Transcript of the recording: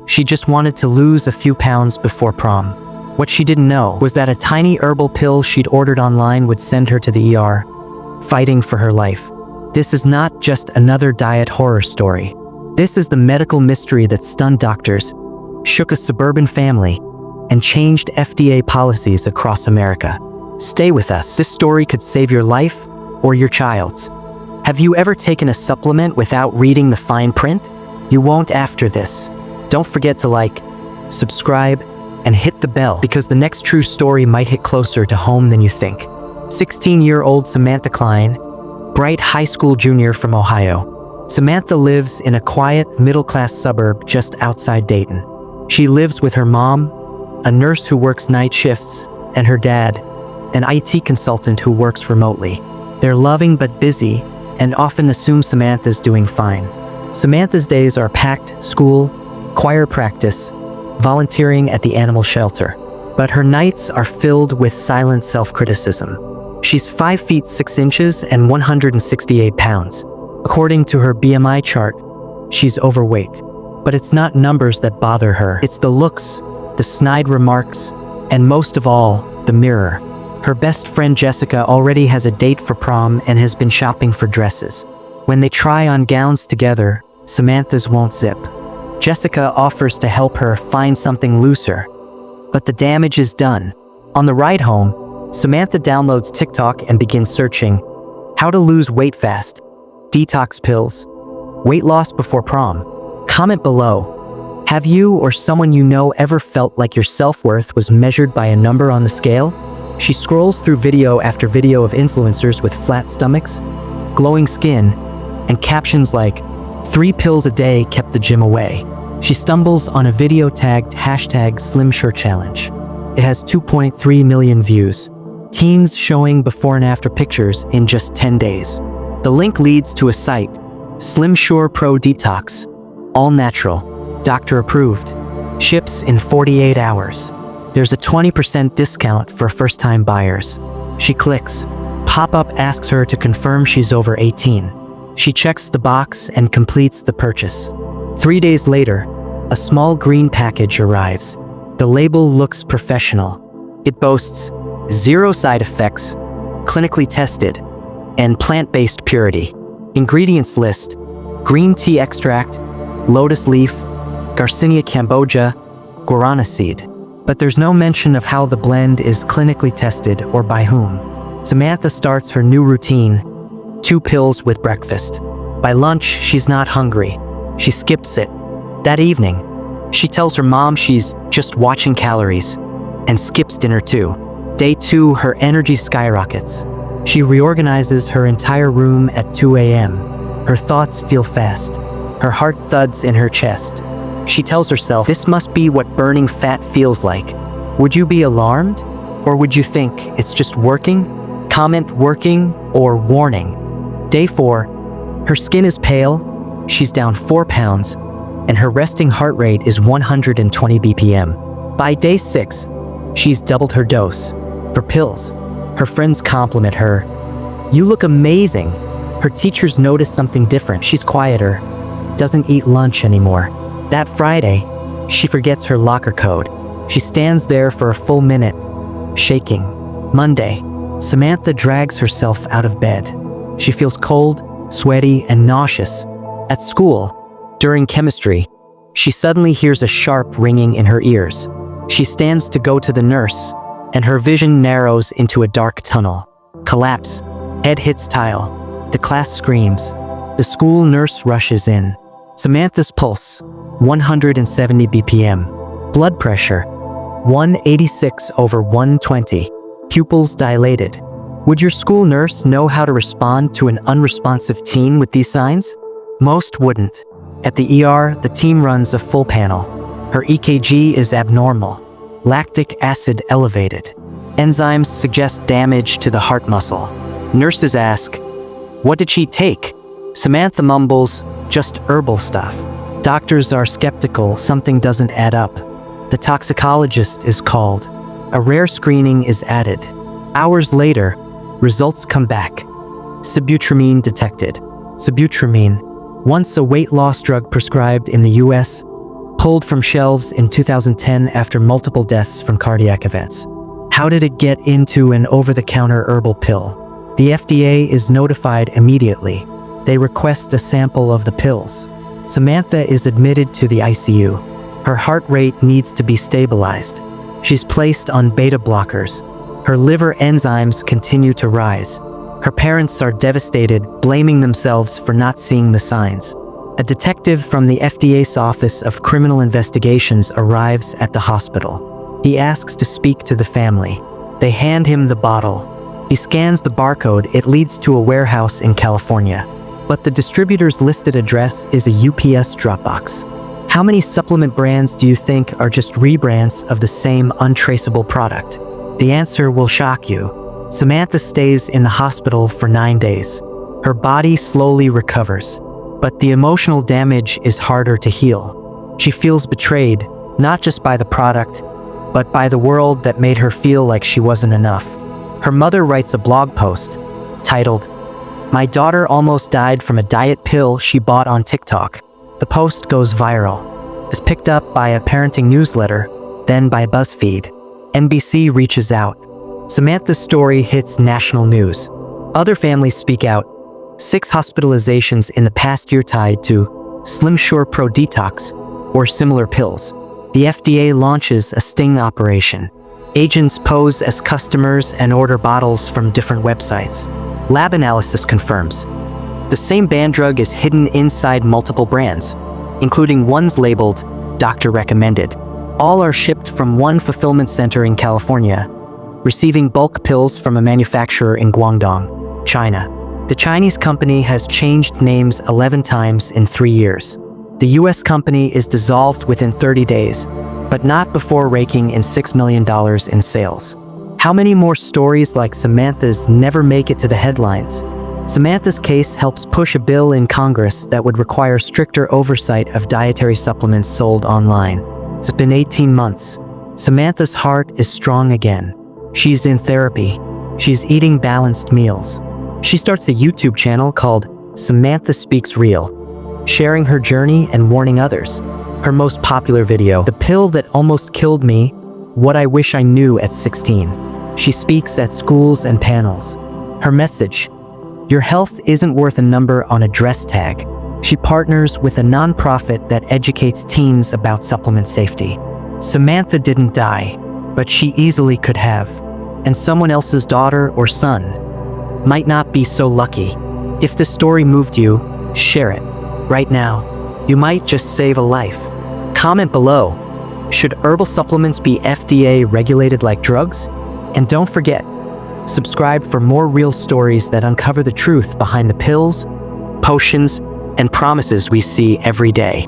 She just wanted to lose a few pounds before prom. What she didn't know was that a tiny herbal pill she'd ordered online would send her to the ER, fighting for her life. This is not just another diet horror story. This is the medical mystery that stunned doctors, shook a suburban family, and changed FDA policies across America. Stay with us. This story could save your life or your child's. Have you ever taken a supplement without reading the fine print? You won't after this. Don't forget to like, subscribe, and hit the bell because the next true story might hit closer to home than you think. 16-year-old Samantha Klein, bright high school junior from Ohio. Samantha lives in a quiet, middle-class suburb just outside Dayton. She lives with her mom, a nurse who works night shifts, and her dad, an IT consultant who works remotely. They're loving but busy and often assume Samantha's doing fine. Samantha's days are packed: school, choir practice, volunteering at the animal shelter. But her nights are filled with silent self-criticism. She's 5 feet 6 inches and 168 pounds. According to her BMI chart, she's overweight. But it's not numbers that bother her. It's the looks, the snide remarks, and most of all, the mirror. Her best friend Jessica already has a date for prom and has been shopping for dresses. When they try on gowns together, Samantha's won't zip. Jessica offers to help her find something looser, but the damage is done. On the ride home, Samantha downloads TikTok and begins searching how to lose weight fast, detox pills, weight loss before prom. Comment below. Have you or someone you know ever felt like your self-worth was measured by a number on the scale? She scrolls through video after video of influencers with flat stomachs, glowing skin, and captions like, 3 pills a day kept the gym away. She stumbles on a video tagged #SlimShirt Challenge. It has 2.3 million views. Teens showing before and after pictures in just 10 days. The link leads to a site, Slim Sure Pro Detox, all natural, doctor approved, ships in 48 hours. There's a 20% discount for first-time buyers. She clicks. Pop-up asks her to confirm she's over 18. She checks the box and completes the purchase. 3 days later, a small green package arrives. The label looks professional. It boasts 0 side effects, clinically tested, and plant-based purity. Ingredients list: green tea extract, lotus leaf, Garcinia cambogia, guarana seed. But there's no mention of how the blend is clinically tested or by whom. Samantha starts her new routine: 2 pills with breakfast. By lunch, she's not hungry. She skips it. That evening, she tells her mom she's just watching calories and skips dinner too. Day 2, her energy skyrockets. She reorganizes her entire room at 2 a.m. Her thoughts feel fast. Her heart thuds in her chest. She tells herself, this must be what burning fat feels like. Would you be alarmed? Or would you think it's just working? Comment working or warning. Day 4, her skin is pale, she's down 4 pounds, and her resting heart rate is 120 BPM. By day 6, she's doubled her dose. For pills, her friends compliment her. You look amazing. Her teachers notice something different. She's quieter, doesn't eat lunch anymore. That Friday, she forgets her locker code. She stands there for a full minute, shaking. Monday, Samantha drags herself out of bed. She feels cold, sweaty, and nauseous. At school, during chemistry, she suddenly hears a sharp ringing in her ears. She stands to go to the nurse, and her vision narrows into a dark tunnel. Collapse. Head hits tile. The class screams. The school nurse rushes in. Samantha's pulse, 170 BPM. Blood pressure, 186/120. Pupils dilated. Would your school nurse know how to respond to an unresponsive teen with these signs? Most wouldn't. At the ER, the team runs a full panel. Her EKG is abnormal. Lactic acid elevated. Enzymes suggest damage to the heart muscle. Nurses ask, what did she take? Samantha mumbles, just herbal stuff. Doctors are skeptical, something doesn't add up. The toxicologist is called. A rare screening is added. Hours later, results come back. Sibutramine detected. Sibutramine, once a weight loss drug prescribed in the US, pulled from shelves in 2010 after multiple deaths from cardiac events. How did it get into an over-the-counter herbal pill? The FDA is notified immediately. They request a sample of the pills. Samantha is admitted to the ICU. Her heart rate needs to be stabilized. She's placed on beta blockers. Her liver enzymes continue to rise. Her parents are devastated, blaming themselves for not seeing the signs. A detective from the FDA's Office of Criminal Investigations arrives at the hospital. He asks to speak to the family. They hand him the bottle. He scans the barcode. It leads to a warehouse in California. But the distributor's listed address is a UPS drop box. How many supplement brands do you think are just rebrands of the same untraceable product? The answer will shock you. Samantha stays in the hospital for 9 days. Her body slowly recovers, but the emotional damage is harder to heal. She feels betrayed, not just by the product, but by the world that made her feel like she wasn't enough. Her mother writes a blog post titled, "My daughter almost died from a diet pill she bought on TikTok." The post goes viral. It's picked up by a parenting newsletter, then by BuzzFeed. NBC reaches out. Samantha's story hits national news. Other families speak out. 6 hospitalizations in the past year tied to Slim Sure Pro Detox or similar pills. The FDA launches a sting operation. Agents pose as customers and order bottles from different websites. Lab analysis confirms the same banned drug is hidden inside multiple brands, including ones labeled Doctor Recommended. All are shipped from one fulfillment center in California, receiving bulk pills from a manufacturer in Guangdong, China. The Chinese company has changed names 11 times in 3 years. The US company is dissolved within 30 days, but not before raking in $6 million in sales. How many more stories like Samantha's never make it to the headlines? Samantha's case helps push a bill in Congress that would require stricter oversight of dietary supplements sold online. It's been 18 months. Samantha's heart is strong again. She's in therapy. She's eating balanced meals. She starts a YouTube channel called Samantha Speaks Real, sharing her journey and warning others. Her most popular video, "The Pill That Almost Killed Me, What I Wish I Knew at 16. She speaks at schools and panels. Her message, your health isn't worth a number on a dress tag. She partners with a nonprofit that educates teens about supplement safety. Samantha didn't die, but she easily could have. And someone else's daughter or son might not be so lucky. If this story moved you, share it. Right now, you might just save a life. Comment below, should herbal supplements be FDA regulated like drugs? And don't forget, subscribe for more real stories that uncover the truth behind the pills, potions, and promises we see every day.